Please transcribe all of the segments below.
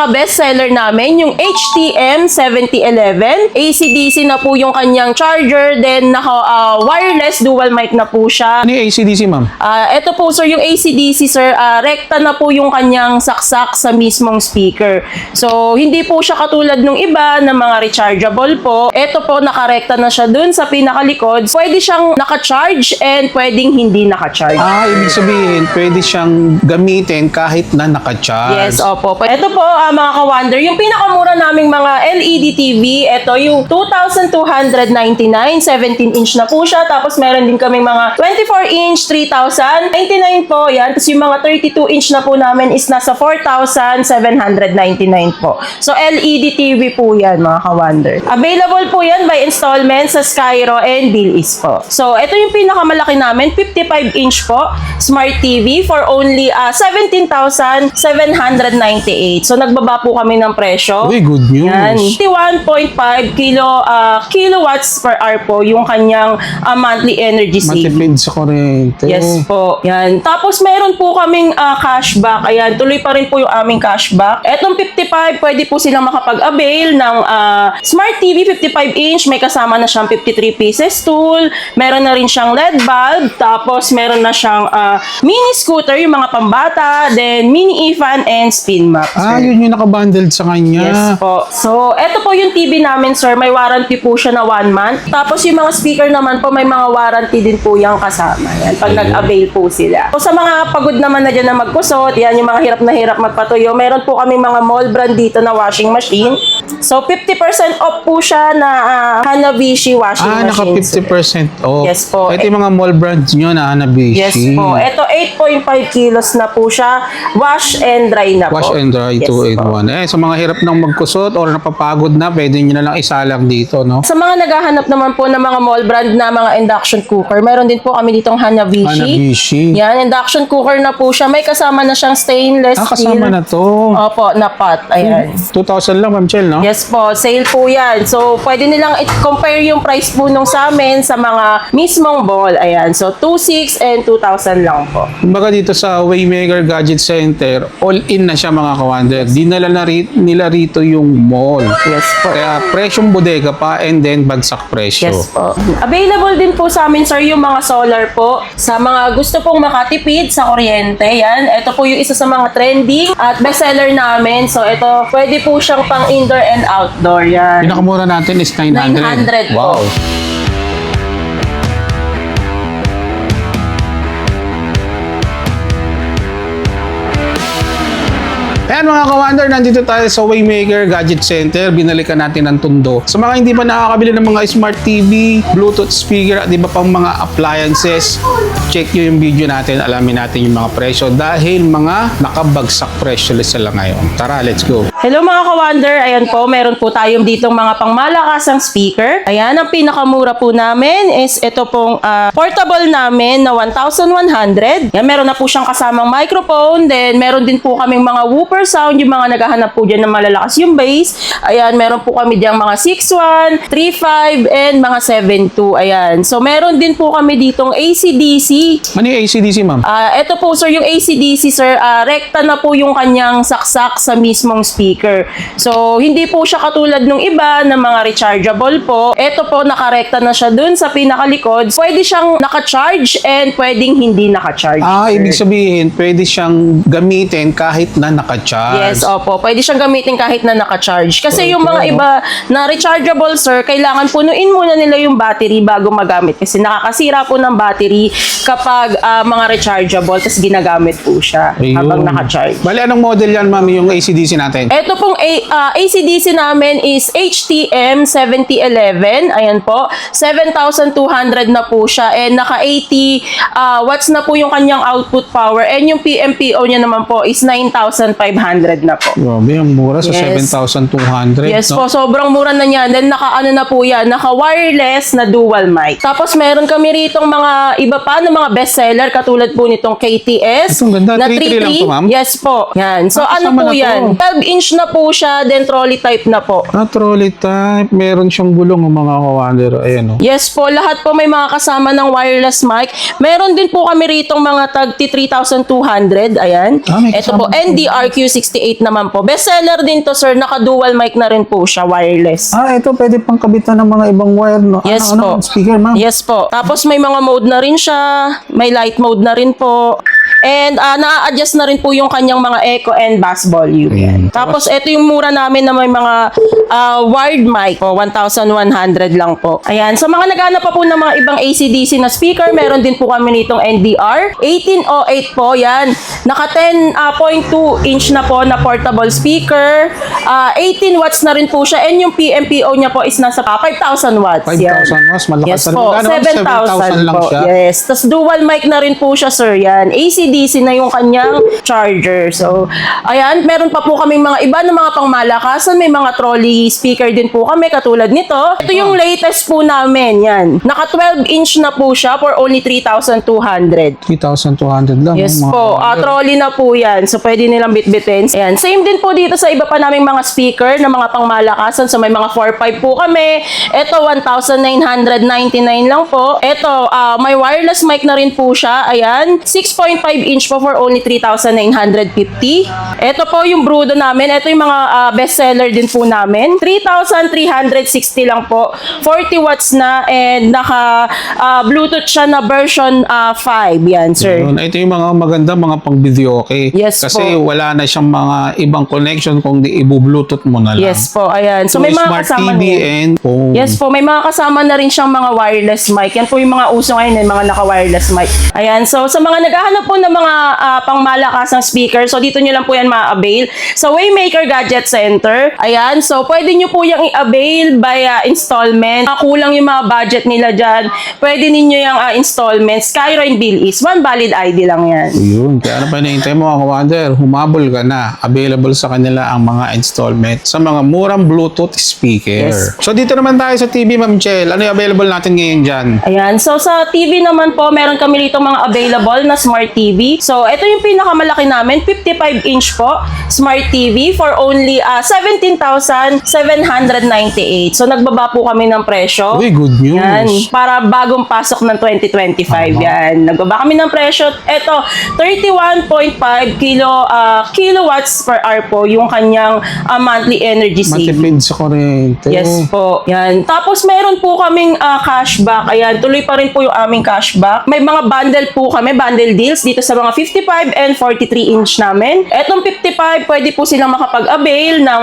pinaka-best seller namin, yung HTM7011. AC/DC na po yung kanyang charger, then wireless dual mic na po siya. Ano yung AC/DC, ma'am? Ito po sir, yung AC/DC sir, rekta na po yung kanyang saksak sa mismong speaker. So, hindi po siya katulad nung iba na mga rechargeable po. Ito po, nakarekta na siya dun sa pinakalikod. Pwede siyang naka-charge and pwedeng hindi naka-charge. Ibig sabihin, pwede siyang gamitin kahit na naka-charge. Yes, opo. Ito po, mga ka-wonder, yung pinakamura naming mga LED TV, ito yung 2,299, 17-inch na po siya. Tapos meron din kaming mga 24-inch, 3,099 po. Yan. Tapos yung mga 32-inch na po namin is nasa 4,799 po. So, LED TV po yan, mga ka-wonder. Available po yan by installment sa Skyro and Bilis po. So, ito yung pinakamalaki namin, 55-inch po, Smart TV for only 17,798. So, nagbaba po kami ng presyo. Uy, good news. Yan. 51.5 kilowatts per hour po yung kanyang monthly energy saving. Matipid sa kuryente. Yes po. Yan. Tapos meron po kaming cashback. Ayan, tuloy pa rin po yung aming cashback. Etong 55, pwede po silang makapag-avail ng Smart TV 55-inch. May kasama na siyang 53 pieces tool. Meron na rin siyang LED bulb. Tapos meron na siyang mini scooter, yung mga pambata. Then mini e-fan and spin map. Yun yung nakabundled sa kanya. Yes po. So, eto po yung TV namin, sir. May warranty po siya na 1 month. Tapos yung mga speaker naman po, may mga warranty din po yung kasama. Yan, pag nag-avail po sila. So, sa mga pagod naman na dyan na magkusot, yan yung mga hirap na hirap magpatuyo, meron po kami mga mall brand dito na washing machine. So, 50% off po siya na Hanabishi washing machine. Naka 50% off. Yes po. Ito yung mga mall brands nyo na Hanabishi. Yes po. Ito, 8.5 kilos na po siya. Wash and dry na po. Wash and dry, Yes 2 in po. 1. Sa mga hirap ng magkusot or napapagod na, pwede nyo na lang isalang dito, no? Sa mga naghahanap naman po ng mga mall brand na mga induction cooker, meron din po kami ditong Hanabishi. Hanabishi. Yan, induction cooker na po siya. May kasama na siyang stainless steel. Kasama na to. Opo, na pot. Ayan. 2,000 lang, Ma'am Chel, no? Yes po, sale po yan. So, pwede nilang i-compare yung price po nung sa amin sa mga mismong mall. Ayan. So, 2,600 and 2,000 lang po. Kumbaga dito sa Waymaker Gadget Center, all-in na siya mga kawander. Dinala na nila rito yung mall. Yes po. Kaya presyong bodega pa and then bagsak presyo. Yes po. Available din po sa amin, sir, yung mga solar po. Sa mga gusto pong makatipid sa kuryente, yan. Ito po yung isa sa mga trending at bestseller namin. So, ito, pwede po siyang pang indoor and outdoor. Yan. Pinakamura natin is 900. 900 po. Wow. Ayan mga ka-wonder, nandito tayo sa Waymaker Gadget Center. Binalikan natin ang tundo. Sa mga hindi pa nakakabili ng mga Smart TV, Bluetooth speaker at iba pang mga appliances, check nyo yung video natin. Alamin natin yung mga presyo dahil mga nakabagsak presyo list lang ngayon. Tara, let's go. Hello mga ka-wonder. Ayan po, meron po tayong ditong mga pangmalakasang speaker. Ayan, ang pinakamura po namin is ito pong portable namin na 1,100. Yan, meron na po siyang kasamang microphone. Then, meron din po kaming mga woofer sound, yung mga naghahanap po dyan ng malalakas yung bass. Ayan, meron po kami dyan mga 6.1, 3.5, and mga 7.2. Ayan. So, meron din po kami ditong AC/DC. Ano yung AC/DC, ma'am? Ito po, sir, yung AC/DC, sir, rekta na po yung kanyang saksak sa mismong speaker. So, hindi po siya katulad nung iba na mga rechargeable po. Ito po, nakarekta na siya dun sa pinakalikod. Pwede siyang naka-charge and pwedeng hindi naka-charge. Ibig sabihin, pwede siyang gamitin kahit na naka-charge. Yes, opo. Pwede siyang gamitin kahit na naka-charge. Kasi yung mga iba na rechargeable, sir, kailangan punuin muna nila yung battery bago magamit. Kasi nakakasira po ng battery kapag mga rechargeable, tapos ginagamit po siya habang naka-charge. Bali, anong model yan, ma'am, yung AC/DC natin? Ito pong AC/DC namin is HTM7011. Ayan po. 7,200 na po siya. And naka 80 watts na po yung kanyang output power. And yung PMPO niya naman po is 9,500 na po. Grabe, ang mura sa Yes. 7,200. Yes no? po, sobrang mura na niyan. Then naka-ano na po yan, naka-wireless na dual mic. Tapos meron kami ritong mga iba pa na mga mga bestseller katulad po nitong KTS Ito, ang ganda. na 3.3 lang to, ma'am? Yes po. Yan. So ano kasama po na to. yan? 12-inch na po siya, then trolley type na po. Trolley type. Meron siyang gulong ng mga kawander. Ayan o. Yes po, lahat po may mga kasama ng wireless mic. Meron din po kami ritong mga tagti 3,200. Ayan. May Ito po, kasama. NDRQ68 naman po. Bestseller din to, sir. Naka-dual mic na rin po siya, wireless. Ito pwede pang kabitan ng mga ibang wire, no? Yes po. Speaker, ma'am. Yes po. Tapos may mga mode na rin siya. May light mode na rin po. And na-adjust na rin po yung kanyang mga echo and bass volume. Ayan. Tapos ito yung mura namin na may mga wired mic po, 1,100 lang po. Ayan. So mga naghanap pa po ng mga ibang AC/DC na speaker, meron din po kami nitong NDR 1808 po. Yan. Naka 10.2 inch na po na portable speaker. 18 watts na rin po siya. And yung PMPO niya po is nasa 5,000 watts. 5,000 Yan. watts. Malakas Yes na rin. po, Magkano, ma'am? 7,000 lang po. siya. Yes. Tapos dual mic na rin po siya, sir. Yan. AC/DC na yung kanyang charger. So, ayan. Meron pa po kaming mga iba na mga pangmalakasan. May mga trolley speaker din po kami katulad nito. Ito yung latest po namin. Yan. Naka 12-inch na po siya for only 3,200. 3,200 lang. Yes mga po. kawander. Trolley na po yan. So, pwede nilang bitbitin. Ayan. Same din po dito sa iba pa naming mga speaker na mga pangmalakasan. So, may mga 4.5 po kami. Ito, 1,999 lang po. Ito, may wireless mic na rin po siya. Ayan. 6.5 inch po for only 3,950. Ito po yung Brudo namin. Ito yung mga bestseller din po namin. 3,360 lang po. 40 watts na and naka Bluetooth siya na version 5. Yan, sir. Yun. Ito yung mga maganda mga pang video, okay? Yes Kasi po. wala na siyang mga ibang connection kung di i-bluetooth mo na lang. Yes po, ayan. So, So, may mga smart kasama TV na yan. and phone. Yes po, may mga kasama na rin siyang mga wireless mic. Yan po yung mga uso ngayon, yung mga naka-wireless mic. Ayan, so sa mga naghahanap po ng mga pangmalakasang speaker, so dito nyo lang po yan ma-avail sa Waymaker Gadget Center. Ayan, so pwede nyo po yung i-avail by installment. Kulang yung mga budget nila dyan. Pwede ninyo yung installment. Skyro and Bill is one valid ID lang yan. Yun. Kaya ano pa hinihintay mo mga kawander? Humabol ka na. Available sa kanila ang mga installment sa mga murang Bluetooth speaker. Yes. So dito naman tayo sa TV, Ma'am Chel. Ano yung available natin ngayon dyan? Ayan. So, sa TV naman po, meron kami rito mga available na Smart TV. So, ito yung pinakamalaki namin, 55-inch po, Smart TV for only 17,798. So, nagbaba po kami ng presyo. Uy, good news. Yan. Para bagong pasok ng 2025. Yan. Nagbaba kami ng presyo. Ito, 31.5 kilowatts per hour po yung kanyang monthly energy saving. Matipid sa kuryente. Yes po. Yan. Tapos meron po kaming cashback. Ayan, tuloy pa rin po yung aming cashback. May mga bundle po kami, bundle deals dito sa mga 55 and 43 inch namin. Etong 55, pwede po silang makapag-avail ng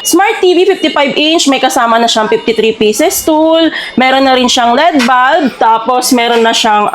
Smart TV 55 inch. May kasama na siyang 53 pieces tool. Meron na rin siyang LED bulb. Tapos meron na siyang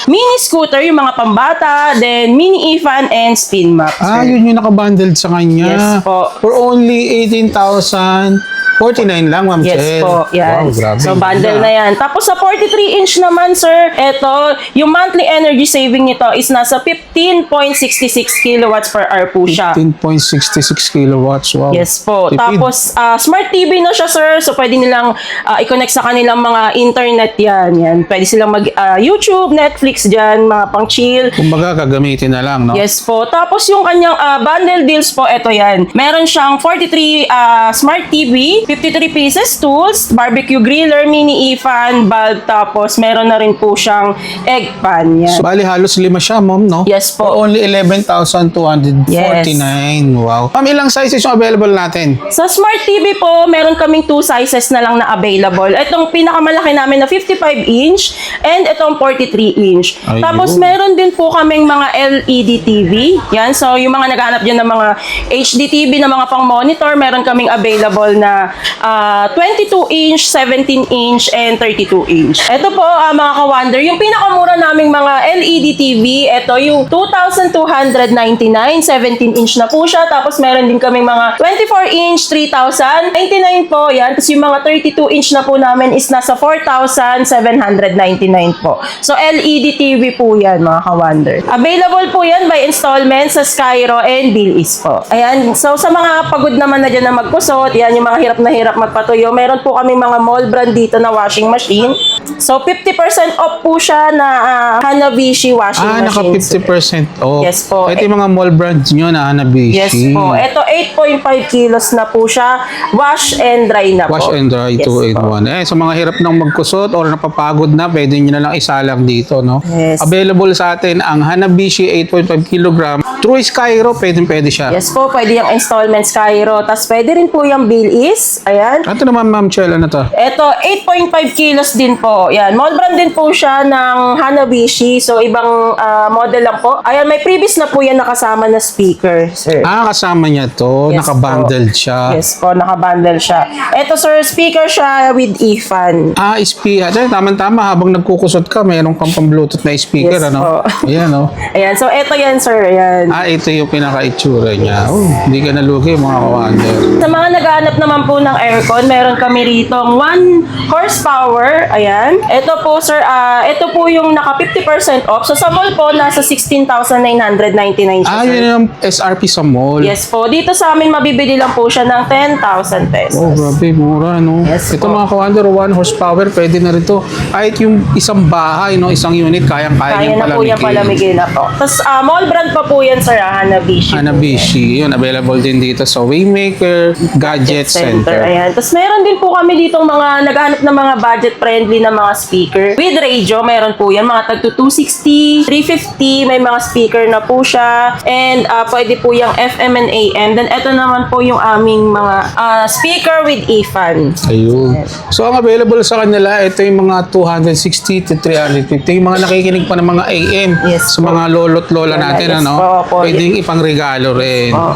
mini scooter, yung mga pambata. Then mini e-fan and spin map. sir. Yun yung nakabundled sa kanya. Yes po. For only 18,049 lang, Ma'am Yes Chel. po, yan. Wow, grabe. So, bundle na yan. Tapos, sa 43-inch naman, sir, ito, yung monthly energy saving nito is nasa 15.66 kilowatts per hour po siya. 15.66 kilowatts. Wow. Yes po. Tipid. Tapos, smart TV na siya, sir. So, pwede nilang i-connect sa kanilang mga internet yan. Yan. Pwede silang YouTube, Netflix dyan, mga pang-chill. Kumbaga, gagamitin na lang, no? Yes po. Tapos yung kanyang bundle deals po, ito yan. Meron siyang 43 smart TV, 53 pieces tools, barbecue griller, mini e-fan, bulb, tapos meron na rin po siyang egg pan. Yan. So, bali, halos 5 siya, Ma'am, no? Yes po. For only 11,249. Wow. Ma'am, ilang sizes yung available natin? Sa Smart TV po, meron kaming 2 sizes na lang na available. Itong pinakamalaki namin na 55-inch and itong 43-inch. Ayun. Tapos meron din po kaming mga LED TV. Yan, so yung mga naghahanap dyan ng mga HD TV na mga pang-monitor, meron kaming available na 22-inch, 17-inch, and 32-inch. Ito po, mga ka-wonder, yung pinakamura naming mga LED TV, ito yung 2,299, 17-inch na po siya. Tapos meron din kaming mga 24-inch, 3,099 po. Yan. Tapos yung mga 32-inch na po namin is nasa 4,799 po. So, LED TV po yan, mga ka-wonder. Available po yan by installment sa Skyro and Bill Is po. Ayan. So, sa mga pagod naman na dyan na magkusot, yan yung mga hirap na hirap magpatuyo. Meron po kami mga mall brand dito na washing machine. So, 50% off po siya na Hanabishi washing Naka machine. 50% off. Yes po. Ito yung mga mall brands nyo na Hanabishi. Yes po. Ito, 8.5 kilos na po siya. Wash and dry na po. Wash and dry, Yes 2 in po. 1. Sa mga hirap ng magkusot or napapagod na, pwede nyo na lang isalang dito, no? Yes. Available sa atin ang Hanabishi 8.5 kg. True Skyro, pwede siya. Yes po, pwede yung installments Cairo. Tapos pwede rin po yung bill is. Ayan. Ito naman, Ma'am Chel, ano to? Ito, 8.5 kilos din po. Yan. Mall brand din po siya ng Hanabishi. So, ibang model lang po. Ayan, may previous na po yan nakasama na speaker, sir. Kasama niya to. Yes Nakabundled siya. Yes po, nakabundle siya. Ito, sir, speaker siya with e-fan. Speaker. Tama-tama, habang nagkukusot ka, mayroon kang pang-Bluetooth na speaker, Yes ano? po. Ayan, oh. Ayan, so ito yan, sir. Ayan. Ito yung pinaka-itsura niya. Hindi ka nalugi, mga kawander. Sa mga naghahanap naman po ng aircon, meron kami rito 1 horsepower. Ayan. Ito po, sir, ito po yung naka 50% off. So, sa mall po, nasa 16,999 siya, sir. Yun yung SRP sa mall. Yes po. Dito sa amin, mabibili lang po siya ng 10,000 pesos. Grabe, mura, no? Yes Ito po. mga kawander, 1 horsepower, pwede na rin to. Kahit yung isang bahay, no? Isang unit, kayang-kaya Kaya niyang na po yung palamigin na po. Tapos, mall brand pa po yan, sir, Hanabishi. Hanabishi. Yun, available din dito sa Waymaker Gadget Center. Ayan. Tapos meron din po kami ditong mga naghahanap ng mga budget-friendly na mga speaker. With radio, meron po yan. Mga tagto 260, 350, may mga speaker na po siya. And pwede po yung FM and AM. Then ito naman po yung aming mga speaker with e-fan. Ayun. So, ang available sa kanila, ito yung mga 260 to 350. Yung mga nakikinig pa ng mga AM. Yes sa po. mga lolo't lola natin, Yes ano? po. Pwedeng ipang-regalo rin. Oh.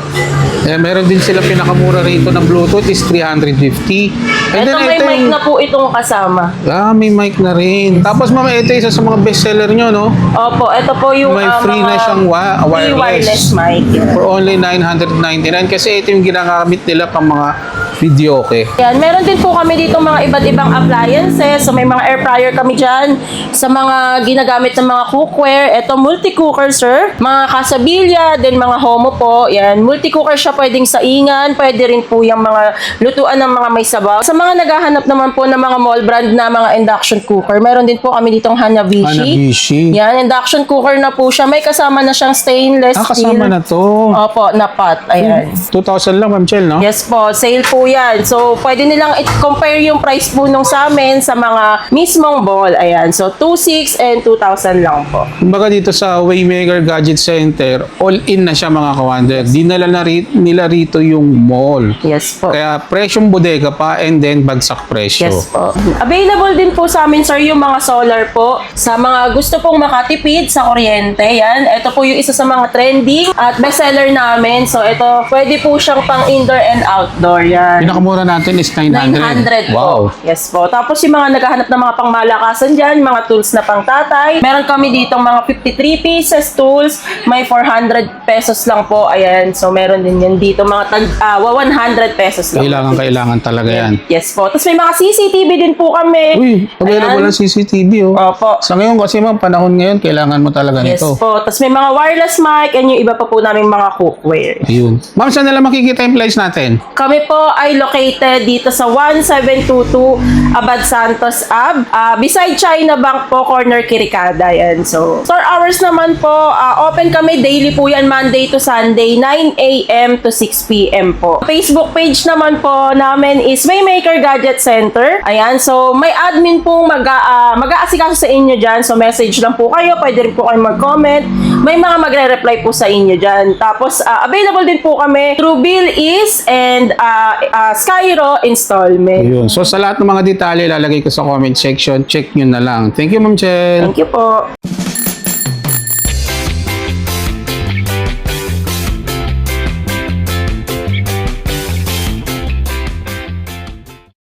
Meron din sila pinakamura rito ng Bluetooth is 350. And Ito then, may ito mic yung- na po itong kasama. may mic na rin. Tapos, ma'am, ito isa sa mga bestseller nyo, no? Opo, ito po yung May free mga na siyang free wireless mic. For only 999 kasi ito yung ginagamit nila pang mga videoke. Yan, meron din po kami dito mga iba't ibang appliances. So may mga air fryer kami dyan. Sa mga ginagamit ng mga cookware, ito multi-cooker, sir. Mga kasabilya, then mga homo po. Yan, multi-cooker siya, pwedeng saingan, pwede rin po yung mga lutuan ng mga may sabaw. Sa mga naghahanap naman po ng mga mall brand na mga induction cooker, meron din po kami ditong Hanabishi. Hanabishi. Yan, induction cooker na po siya. May kasama na siyang stainless steel. Kasama na to. Opo, na pot. Ayan. 2,000 lang, Ma'am Chel, no? Yes po, sale po yan. So, pwede nilang i-compare yung price po nung sa amin sa mga mismong ball. Ayan. So, 2,600 and 2,000 lang po. Kumbaga dito sa Waymaker Gadget Center, all-in na siya, mga kawander. Dinala na nila rito yung mall. Yes po. Kaya presyong bodega pa and then bagsak presyo. Yes po. Available din po sa amin, sir, yung mga solar po. Sa mga gusto pong makatipid sa kuryente, yan. Ito po yung isa sa mga trending at bestseller namin. So, ito, pwede po siyang pang indoor and outdoor. Yan. Pinakamura natin is 900. 900 Wow. po. Yes po. Tapos yung mga naghahanap ng mga pangmalakasan dyan, mga tools na pang tatay. Meron kami ditong mga 53 pieces tools. May 400 pesos lang po. Ayan. So meron din yan dito. Mga 100 pesos lang. Kailangan talaga yan. Yes po. Tapos may mga CCTV din po kami. Uy, available Ayan. ng CCTV, oh. Opo. Sa ngayon kasi, ma'am, panahon ngayon, kailangan mo talaga Yes nito. po. Tapos may mga wireless mic and yung iba pa po namin mga cookware. Ayun. Ma'am, saan nila makikita yung place natin? Kami po ay located dito sa 1722 Abad Santos Ave. Beside China Bank po, corner Kirikada. Yan. So, store hours naman po, open kami daily po yan, Monday to Sunday, 9 a.m. to 6 p.m. po. Facebook page naman po namin is Waymaker Gadget Center. Ayan. So, may admin pong mag-aasikaso sa inyo dyan. So, message lang po kayo. Pwede rin po kayo mag-comment. May mga magre-reply po sa inyo dyan. Tapos, available din po kami through Bill Is and Skyro installment. Ayun. So, sa lahat ng mga detalye, lalagay ko sa comment section. Check nyo na lang. Thank you, Ma'am Chel. Thank you po.